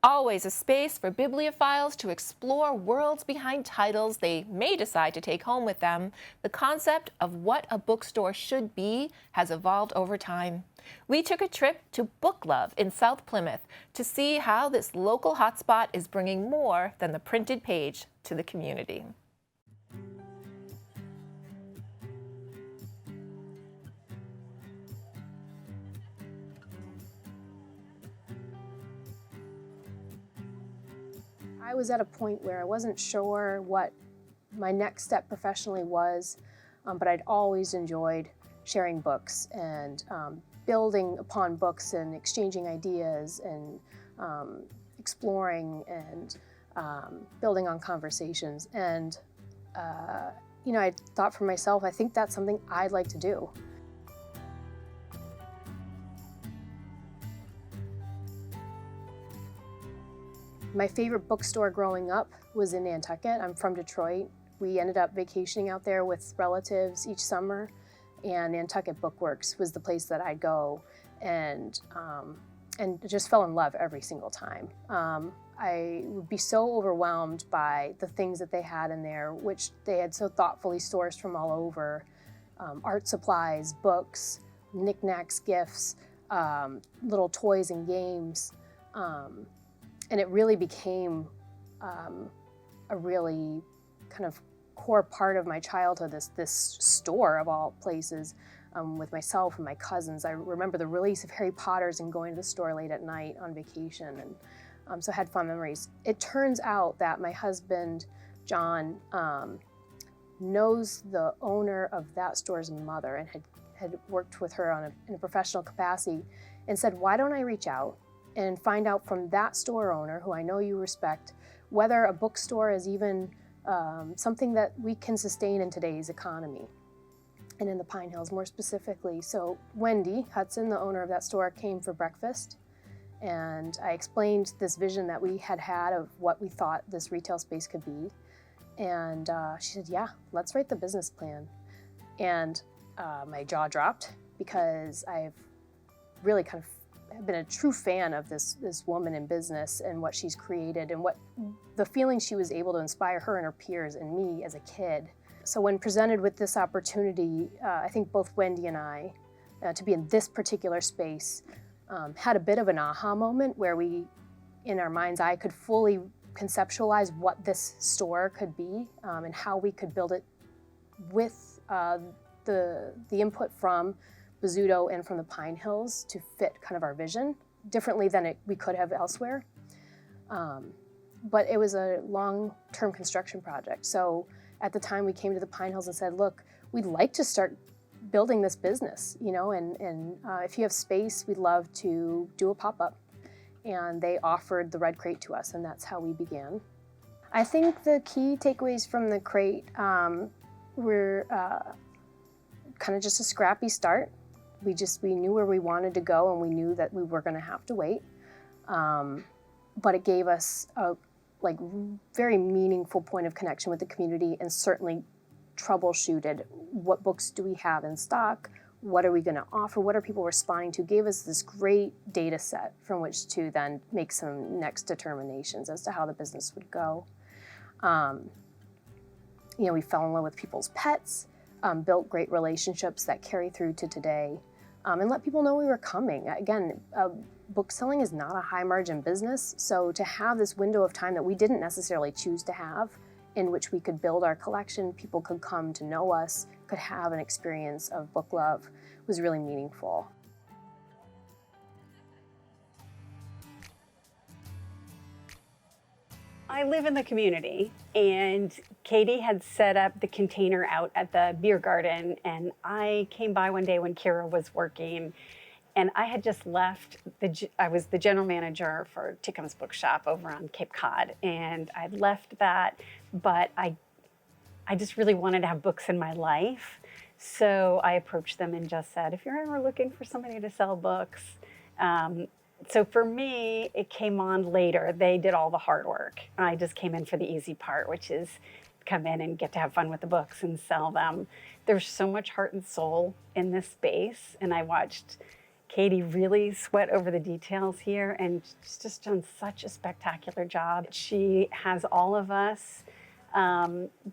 Always a space for bibliophiles to explore worlds behind titles they may decide to take home with them. The concept of what a bookstore should be has evolved over time. We took a trip to Book Love in South Plymouth to see how this local hotspot is bringing more than the printed page to the community. I was at a point where I wasn't sure what my next step professionally was, but I'd always enjoyed sharing books and building upon books and exchanging ideas and exploring and building on conversations. And, I thought for myself, I think that's something I'd like to do. My favorite bookstore growing up was in Nantucket. I'm from Detroit. We ended up vacationing out there with relatives each summer, and Nantucket Bookworks was the place that I'd go, and just fell in love every single time. I would be so overwhelmed by the things that they had in there, which they had so thoughtfully sourced from all over. Art supplies, books, knickknacks, gifts, little toys and games. And it really became a really kind of core part of my childhood, this store of all places, with myself and my cousins. I remember the release of Harry Potter's and going to the store late at night on vacation, and so I had fond memories. It turns out that my husband, John, knows the owner of that store's mother and had worked with her in a professional capacity, and said, why don't I reach out and find out from that store owner, who I know you respect, whether a bookstore is even something that we can sustain in today's economy, and in the Pine Hills more specifically. So Wendy Hudson, the owner of that store, came for breakfast, and I explained this vision that we had of what we thought this retail space could be. And she said, yeah, let's write the business plan. And my jaw dropped, because I've really kind of have been a true fan of this woman in business and what she's created and what the feeling she was able to inspire her and her peers and me as a kid. So when presented with this opportunity, I think both Wendy and I, to be in this particular space, had a bit of an aha moment where we, in our mind's eye, could fully conceptualize what this store could be, and how we could build it with the input from Bizzuto and from the Pine Hills to fit kind of our vision differently than we could have elsewhere. But it was a long-term construction project. So at the time we came to the Pine Hills and said, look, we'd like to start building this business, and if you have space, we'd love to do a pop-up. And they offered the Red Crate to us, and that's how we began. I think the key takeaways from the crate were kind of just a scrappy start. We knew where we wanted to go, and we knew that we were going to have to wait. But it gave us a very meaningful point of connection with the community, and certainly troubleshooted what books do we have in stock, what are we going to offer, what are people responding to, gave us this great data set from which to then make some next determinations as to how the business would go. We fell in love with people's pets, built great relationships that carry through to today. And let people know we were coming. Again, book selling is not a high margin business, so to have this window of time that we didn't necessarily choose to have, in which we could build our collection, people could come to know us, could have an experience of book love, was really meaningful. I live in the community, and Katie had set up the container out at the beer garden, and I came by one day when Kira was working, and I had just left. I was the general manager for Tickham's Bookshop over on Cape Cod, and I'd left that, but I just really wanted to have books in my life. So I approached them and just said, if you're ever looking for somebody to sell books, so for me, it came on later. They did all the hard work. I just came in for the easy part, which is come in and get to have fun with the books and sell them. There's so much heart and soul in this space, and I watched Katie really sweat over the details here, and she's just done such a spectacular job. She has all of us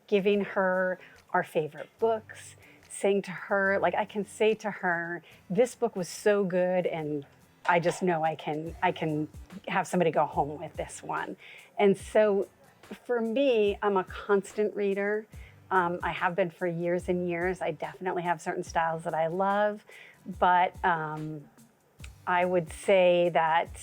giving her our favorite books, saying to her, like, I can say to her, this book was so good, and I just know I can have somebody go home with this one. And so for me, I'm a constant reader. I have been for years and years. I definitely have certain styles that I love, but I would say that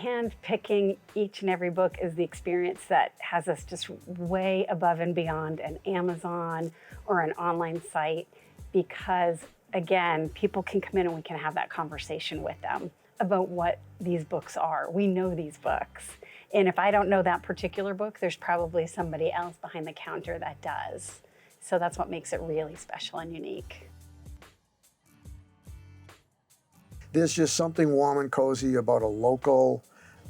hand-picking each and every book is the experience that has us just way above and beyond an Amazon or an online site, because again, people can come in and we can have that conversation with them about what these books are. We know these books. And if I don't know that particular book, there's probably somebody else behind the counter that does. So that's what makes it really special and unique. There's just something warm and cozy about a local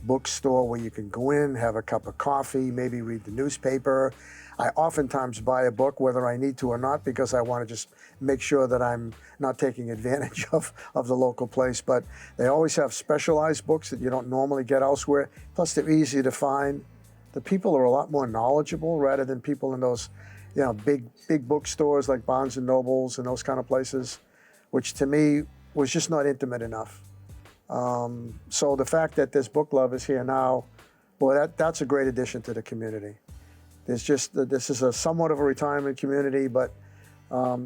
bookstore where you can go in, have a cup of coffee, maybe read the newspaper. I oftentimes buy a book whether I need to or not, because I want to just make sure that I'm not taking advantage of the local place. But they always have specialized books that you don't normally get elsewhere. Plus, they're easy to find. The people are a lot more knowledgeable rather than people in those, big bookstores like Barnes and Nobles and those kind of places, which to me was just not intimate enough. So the fact that this book club is here now, boy, that's a great addition to the community. This is a somewhat of a retirement community, but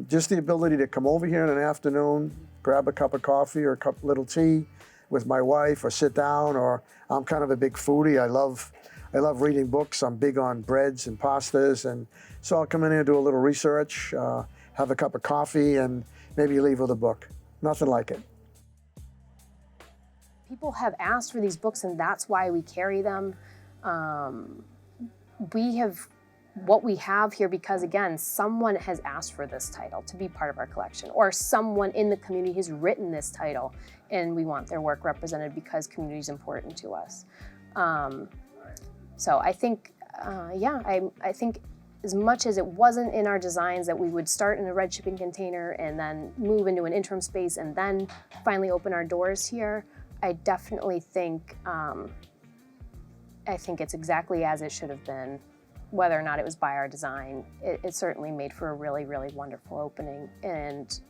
just the ability to come over here in an afternoon, grab a cup of coffee or a little tea with my wife, or sit down, or I'm kind of a big foodie. I love reading books. I'm big on breads and pastas, and so I'll come in here and do a little research, have a cup of coffee, and maybe leave with a book. Nothing like it. People have asked for these books, and that's why we carry them. We have what we have here because, again, someone has asked for this title to be part of our collection, or someone in the community has written this title, and we want their work represented because community is important to us. So I think, I think as much as it wasn't in our designs that we would start in a red shipping container and then move into an interim space and then finally open our doors here, I definitely think it's exactly as it should have been, whether or not it was by our design. It certainly made for a really, really wonderful opening, and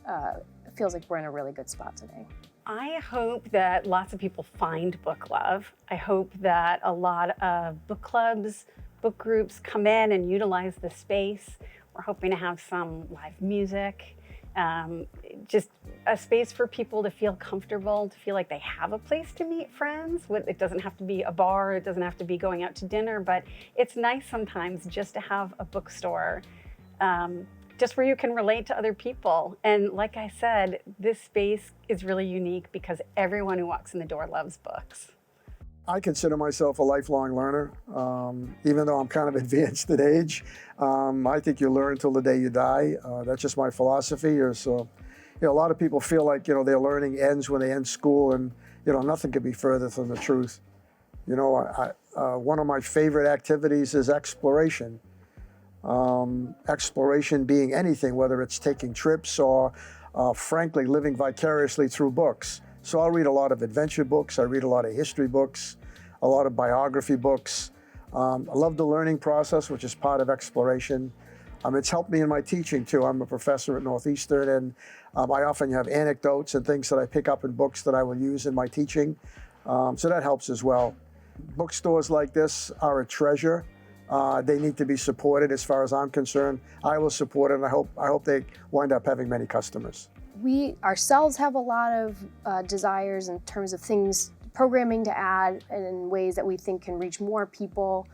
it feels like we're in a really good spot today. I hope that lots of people find book love. I hope that a lot of book clubs, book groups come in and utilize the space. We're hoping to have some live music, just a space for people to feel comfortable, to feel like they have a place to meet friends. It doesn't have to be a bar, it doesn't have to be going out to dinner, but it's nice sometimes just to have a bookstore, just where you can relate to other people. And like I said, this space is really unique because everyone who walks in the door loves books. I consider myself a lifelong learner, even though I'm kind of advanced in age. I think you learn till the day you die. That's just my philosophy. So, a lot of people feel like, their learning ends when they end school, and, nothing could be further from the truth. One of my favorite activities is exploration. Exploration being anything, whether it's taking trips or, frankly, living vicariously through books. So I'll read a lot of adventure books, I read a lot of history books, a lot of biography books. I love the learning process, which is part of exploration. It's helped me in my teaching too. I'm a professor at Northeastern, and I often have anecdotes and things that I pick up in books that I will use in my teaching. So that helps as well. Bookstores like this are a treasure. They need to be supported as far as I'm concerned. I will support it, and I hope they wind up having many customers. We ourselves have a lot of desires in terms of things, programming to add in ways that we think can reach more people.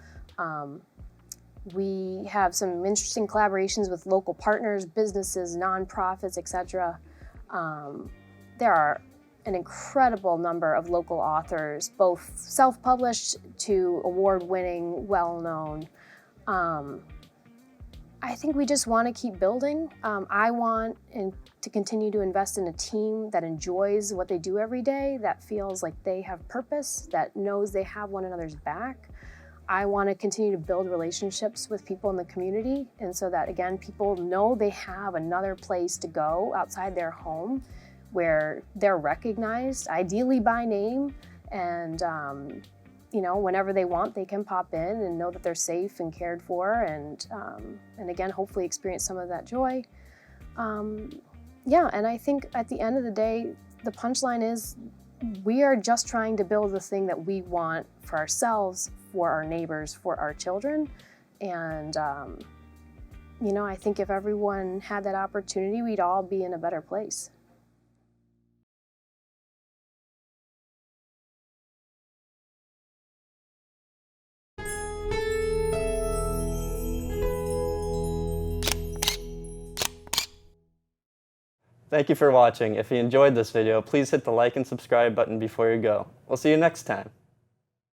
We have some interesting collaborations with local partners, businesses, nonprofits, etc. There are an incredible number of local authors, both self-published to award-winning, well-known. I think we just want to keep building. I want to continue to invest in a team that enjoys what they do every day, that feels like they have purpose, that knows they have one another's back. I want to continue to build relationships with people in the community, and so that, again, people know they have another place to go outside their home where they're recognized, ideally by name, and you know, whenever they want, they can pop in and know that they're safe and cared for, and again, hopefully experience some of that joy. Yeah, and I think at the end of the day, the punchline is we are just trying to build the thing that we want for ourselves, for our neighbors, for our children, and you know, I think if everyone had that opportunity, we'd all be in a better place. Thank you for watching. If you enjoyed this video, please hit the like and subscribe button before you go. We'll see you next time.